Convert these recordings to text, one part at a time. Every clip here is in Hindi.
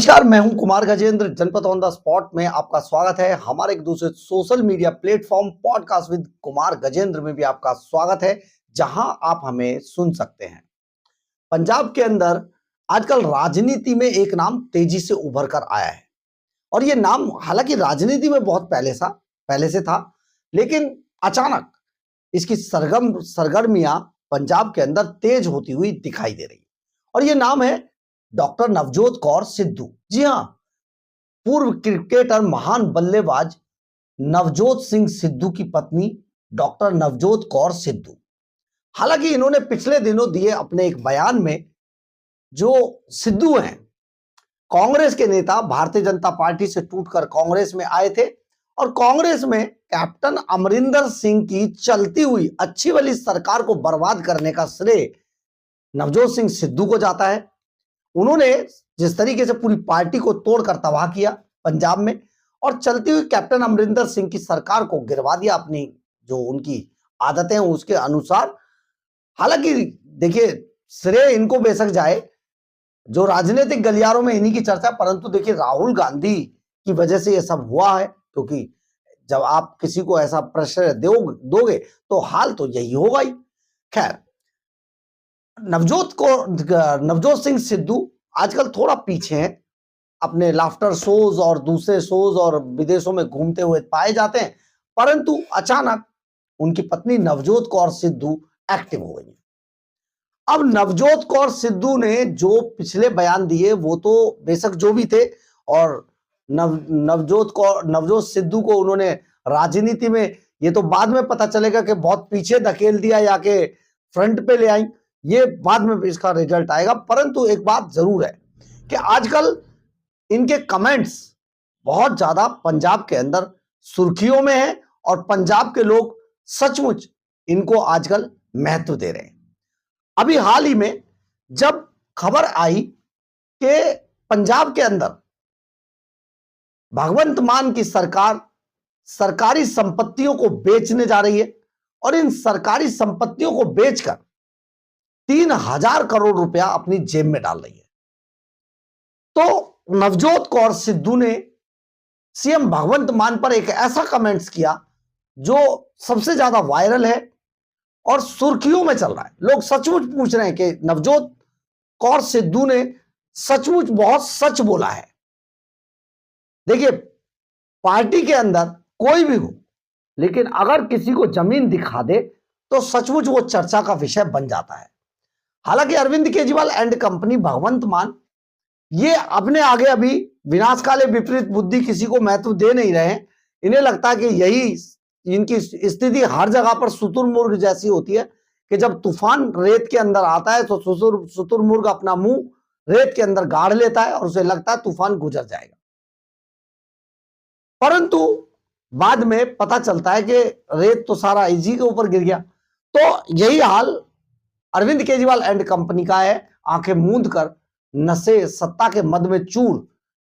नमस्कार, मैं हूं कुमार गजेंद्र। जनपद ऑन द स्पॉट में आपका स्वागत है। हमारे एक दूसरे social media platform podcast with Kumar Gajendra में भी आपका स्वागत है, जहां आप हमें सुन सकते हैं। पंजाब के अंदर आजकल राजनीति में एक नाम तेजी से उभर कर आया है और ये नाम हालांकि राजनीति में बहुत पहले से था, लेकिन अचानक इसकी सरगर्मियां पंजाब के अंदर तेज होती हुई दिखाई दे रही और ये नाम है डॉक्टर नवजोत कौर सिद्धू। जी हां, पूर्व क्रिकेटर महान बल्लेबाज नवजोत सिंह सिद्धू की पत्नी डॉक्टर नवजोत कौर सिद्धू। हालांकि इन्होंने पिछले दिनों दिए अपने एक बयान में, जो सिद्धू हैं कांग्रेस के नेता, भारतीय जनता पार्टी से टूटकर कांग्रेस में आए थे और कांग्रेस में कैप्टन अमरिंदर सिंह की चलती हुई अच्छी वाली सरकार को बर्बाद करने का श्रेय नवजोत सिंह सिद्धू को जाता है। उन्होंने जिस तरीके से पूरी पार्टी को तोड़कर तबाह किया पंजाब में और चलती हुई कैप्टन अमरिंदर सिंह की सरकार को गिरवा दिया अपनी जो उनकी आदतें हैं उसके अनुसार। हालांकि देखिए, श्रेय इनको बेशक जाए, जो राजनीतिक गलियारों में इन्हीं की चर्चा, परंतु देखिए राहुल गांधी की वजह से यह सब हुआ है, क्योंकि जब आप किसी को ऐसा प्रेशर दोगे तो हाल तो यही होगा ही। खैर, नवजोत सिंह सिद्धू आजकल थोड़ा पीछे हैं, अपने लाफ्टर शोज और दूसरे शोज और विदेशों में घूमते हुए पाए जाते हैं, परंतु अचानक उनकी पत्नी नवजोत कौर सिद्धू एक्टिव हो गई। अब नवजोत कौर सिद्धू ने जो पिछले बयान दिए वो तो बेशक जो भी थे, और नवजोत सिद्धू को उन्होंने राजनीति में, ये तो बाद में पता चलेगा कि बहुत पीछे धकेल दिया या कि फ्रंट पे ले आई, ये बाद में इसका रिजल्ट आएगा। परंतु एक बात जरूर है कि आजकल इनके कमेंट्स बहुत ज्यादा पंजाब के अंदर सुर्खियों में हैं और पंजाब के लोग सचमुच इनको आजकल महत्व दे रहे हैं। अभी हाल ही में जब खबर आई कि पंजाब के अंदर भगवंत मान की सरकार सरकारी संपत्तियों को बेचने जा रही है और इन सरकारी संपत्तियों को बेचकर 3,000 करोड़ रुपया अपनी जेब में डाल रही है, तो नवजोत कौर सिद्धू ने सीएम भगवंत मान पर एक ऐसा कमेंट्स किया जो सबसे ज्यादा वायरल है और सुर्खियों में चल रहा है। लोग सचमुच पूछ रहे हैं कि नवजोत कौर सिद्धू ने सचमुच बहुत सच बोला है। देखिए, पार्टी के अंदर कोई भी हो, लेकिन अगर किसी को जमीन दिखा दे तो सचमुच वो चर्चा का विषय बन जाता है। हालांकि अरविंद केजरीवाल एंड कंपनी, भगवंत मान, ये अपने आगे अभी विनाशकाले विपरीत बुद्धि किसी को महत्व दे नहीं रहे हैं। इन्हें लगता है कि यही इनकी स्थिति हर जगह पर शुतुरमुर्ग जैसी होती है कि जब तूफान रेत के अंदर आता है तो शुतुरमुर्ग अपना मुंह रेत के अंदर गाड़ लेता है और उसे लगता है तूफान गुजर जाएगा, परंतु बाद में पता चलता है कि रेत तो सारा इसी के ऊपर गिर गया। तो यही हाल अरविंद केजरीवाल एंड कंपनी का है। आंखें मूंद कर, नशे सत्ता के मद में चूर,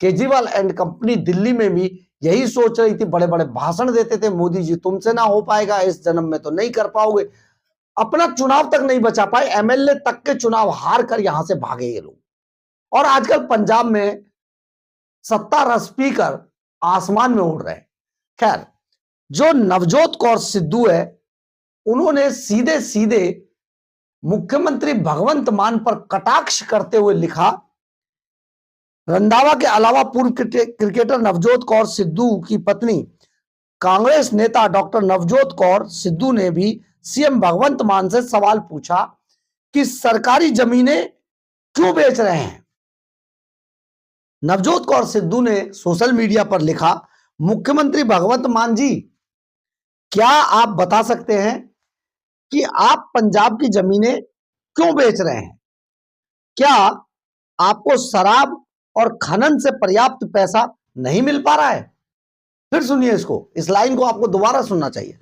केजरीवाल एंड कंपनी दिल्ली में भी यही सोच रही थी, बड़े बड़े भाषण देते थे, मोदी जी तुमसे ना हो पाएगा, इस जन्म में तो नहीं कर पाओगे। अपना चुनाव तक नहीं बचा पाए, एमएलए तक के चुनाव हार कर यहां से भागे ये लोग, और आजकल पंजाब में सत्ता रस पीकर आसमान में उड़ रहे हैं। खैर, जो नवजोत कौर सिद्धू है, उन्होंने सीधे सीधे मुख्यमंत्री भगवंत मान पर कटाक्ष करते हुए लिखा, रंधावा के अलावा पूर्व क्रिकेटर नवजोत कौर सिद्धू की पत्नी कांग्रेस नेता डॉक्टर नवजोत कौर सिद्धू ने भी सीएम भगवंत मान से सवाल पूछा कि सरकारी जमीनें क्यों बेच रहे हैं। नवजोत कौर सिद्धू ने सोशल मीडिया पर लिखा, मुख्यमंत्री भगवंत मान जी, क्या आप बता सकते हैं कि आप पंजाब की जमीनें क्यों बेच रहे हैं? क्या आपको शराब और खनन से पर्याप्त पैसा नहीं मिल पा रहा है? फिर सुनिए इसको, इस लाइन को आपको दोबारा सुनना चाहिए।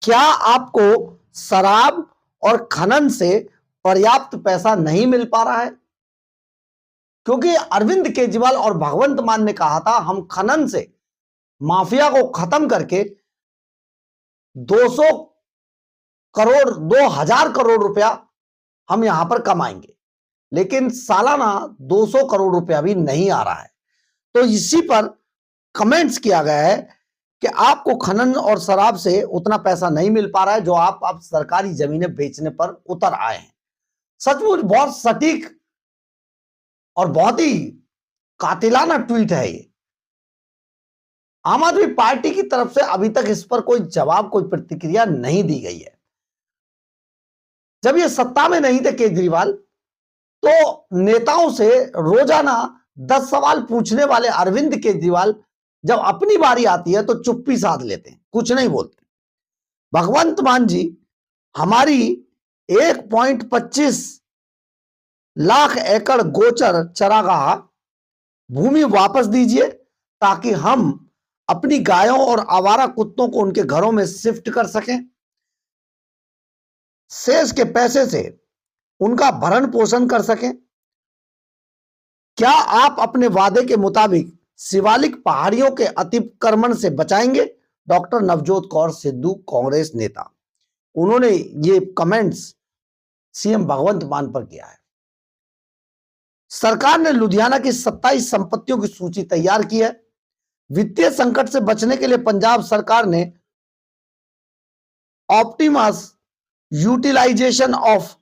क्या आपको शराब और खनन से पर्याप्त पैसा नहीं मिल पा रहा है? क्योंकि अरविंद केजरीवाल और भगवंत मान ने कहा था, हम खनन से माफिया को खत्म करके 200 करोड़ 2000 करोड़ रुपया हम यहां पर कमाएंगे। लेकिन सालाना 200 करोड़ रुपया भी नहीं आ रहा है। तो इसी पर कमेंट्स किया गया है कि आपको खनन और शराब से उतना पैसा नहीं मिल पा रहा है जो आप सरकारी जमीनें बेचने पर उतर आए हैं। सचमुच बहुत सटीक और बहुत ही कातिलाना ट्वीट है ये। आम आदमी पार्टी की तरफ से अभी तक इस पर कोई जवाब, कोई प्रतिक्रिया नहीं दी गई है। जब ये सत्ता में नहीं थे केजरीवाल, तो नेताओं से रोजाना 10 सवाल पूछने वाले अरविंद केजरीवाल जब अपनी बारी आती है तो चुप्पी साध लेते हैं, कुछ नहीं बोलते। भगवंत मान जी, हमारी 1.25 लाख एकड़ गोचर चरागाह भूमि वापस दीजिए ताकि हम अपनी गायों और आवारा कुत्तों को उनके घरों में शिफ्ट कर सकें। शेष के पैसे से उनका भरण पोषण कर सकें। क्या आप अपने वादे के मुताबिक शिवालिक पहाड़ियों के अतिक्रमण से बचाएंगे? डॉक्टर नवजोत कौर सिद्धू, कांग्रेस नेता, उन्होंने ये कमेंट्स सीएम भगवंत मान पर किया है। सरकार ने लुधियाना की 27 संपत्तियों की सूची तैयार की है। वित्तीय संकट से बचने के लिए पंजाब सरकार ने ऑप्टिमस यूटिलाइजेशन ऑफ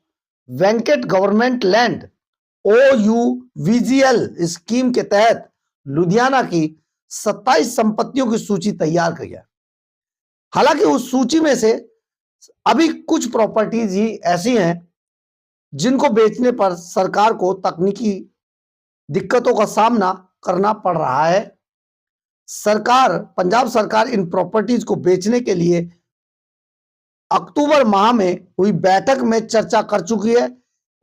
वेंकट गवर्नमेंट लैंड OUVGL स्कीम के तहत लुधियाना की 27 संपत्तियों की सूची तैयार की है। हालांकि उस सूची में से अभी कुछ प्रॉपर्टीज ही ऐसी हैं जिनको बेचने पर सरकार को तकनीकी दिक्कतों का सामना करना पड़ रहा है। पंजाब सरकार इन प्रॉपर्टीज को बेचने के लिए अक्टूबर माह में हुई बैठक में चर्चा कर चुकी है।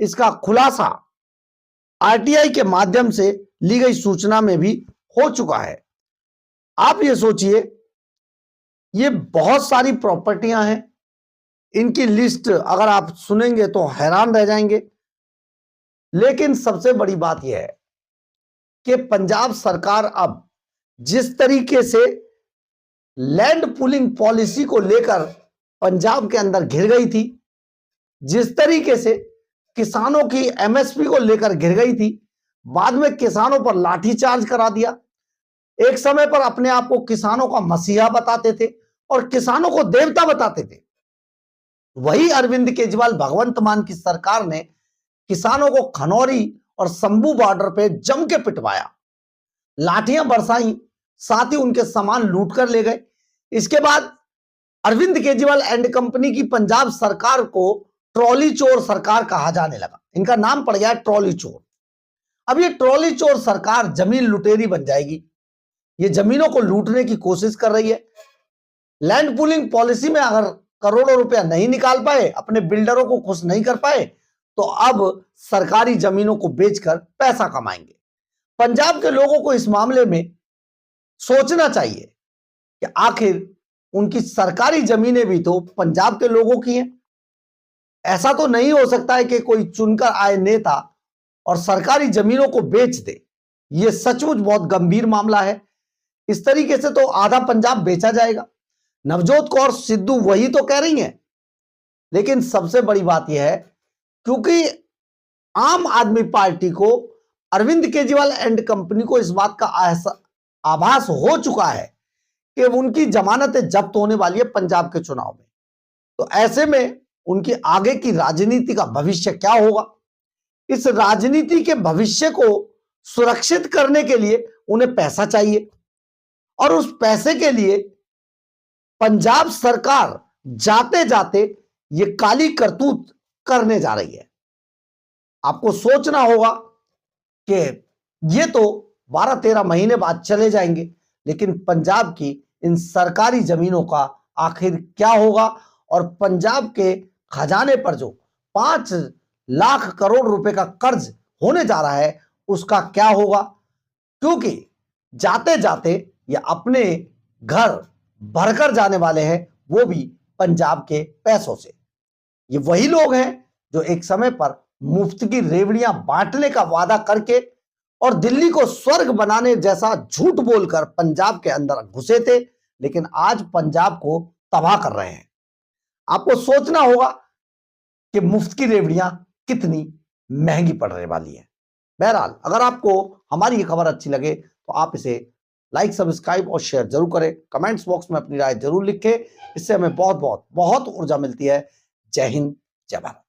इसका खुलासा RTI के माध्यम से ली गई सूचना में भी हो चुका है। आप ये सोचिए, ये बहुत सारी प्रॉपर्टियां हैं, इनकी लिस्ट अगर आप सुनेंगे तो हैरान रह जाएंगे। लेकिन सबसे बड़ी बात यह है कि पंजाब सरकार अब जिस तरीके से लैंड पूलिंग पॉलिसी को लेकर पंजाब के अंदर घिर गई थी, जिस तरीके से किसानों की MSP को लेकर घिर गई थी, बाद में किसानों पर लाठीचार्ज करा दिया। एक समय पर अपने आप को किसानों का मसीहा बताते थे और किसानों को देवता बताते थे। वही अरविंद केजरीवाल भगवंत मान की सरकार ने किसानों को खनौरी और शंभू बॉर्डर पे जम के पिटवाया, लाठियां बरसाई, साथ ही उनके सामान लूट कर ले गए। इसके बाद अरविंद केजरीवाल एंड कंपनी की पंजाब सरकार को ट्रॉली चोर सरकार कहा जाने लगा। इनका नाम पड़ गया ट्रॉली चोर। अब ये ट्रॉली चोर सरकार जमीन लुटेरी बन जाएगी। ये जमीनों को लूटने की कोशिश कर रही है। लैंड पूलिंग पॉलिसी में अगर करोड़ों रुपया नहीं निकाल पाए, अपने बिल्डरों को खुश नहीं कर पाए, तो अब सरकारी जमीनों को बेचकर पैसा कमाएंगे। पंजाब के लोगों को इस मामले में सोचना चाहिए कि आखिर उनकी सरकारी जमीनें भी तो पंजाब के लोगों की हैं। ऐसा तो नहीं हो सकता है कि कोई चुनकर आए नेता और सरकारी जमीनों को बेच दे। यह सचमुच बहुत गंभीर मामला है। इस तरीके से तो आधा पंजाब बेचा जाएगा। नवजोत कौर सिद्धू वही तो कह रही हैं। लेकिन सबसे बड़ी बात यह है, क्योंकि आम आदमी पार्टी को, अरविंद केजरीवाल एंड कंपनी को इस बात का आभास हो चुका है कि उनकी जमानतें जब्त होने वाली है पंजाब के चुनाव में। तो ऐसे में उनकी आगे की राजनीति का भविष्य क्या होगा? इस राजनीति के भविष्य को सुरक्षित करने के लिए उन्हें पैसा चाहिए और उस पैसे के लिए पंजाब सरकार जाते जाते ये काली करतूत करने जा रही है। आपको सोचना होगा कि ये तो 12-13 महीने बाद चले जाएंगे, लेकिन पंजाब की इन सरकारी जमीनों का आखिर क्या होगा और पंजाब के खजाने पर जो 5 लाख करोड़ रुपए का कर्ज होने जा रहा है उसका क्या होगा? क्योंकि जाते जाते ये अपने घर भरकर जाने वाले हैं, वो भी पंजाब के पैसों से। ये वही लोग हैं जो एक समय पर मुफ्त की रेवड़ियां बांटने का वादा करके और दिल्ली को स्वर्ग बनाने जैसा झूठ बोलकर पंजाब के अंदर घुसे थे, लेकिन आज पंजाब को तबाह कर रहे हैं। आपको सोचना होगा कि मुफ्त की रेवड़ियां कितनी महंगी पड़ने वाली है। बहरहाल अगर आपको हमारी ये खबर अच्छी लगे तो आप इसे लाइक, सब्सक्राइब और शेयर जरूर करें। कमेंट्स बॉक्स में अपनी राय जरूर लिखें। इससे हमें बहुत बहुत बहुत ऊर्जा मिलती है। जय हिंद, जय भारत।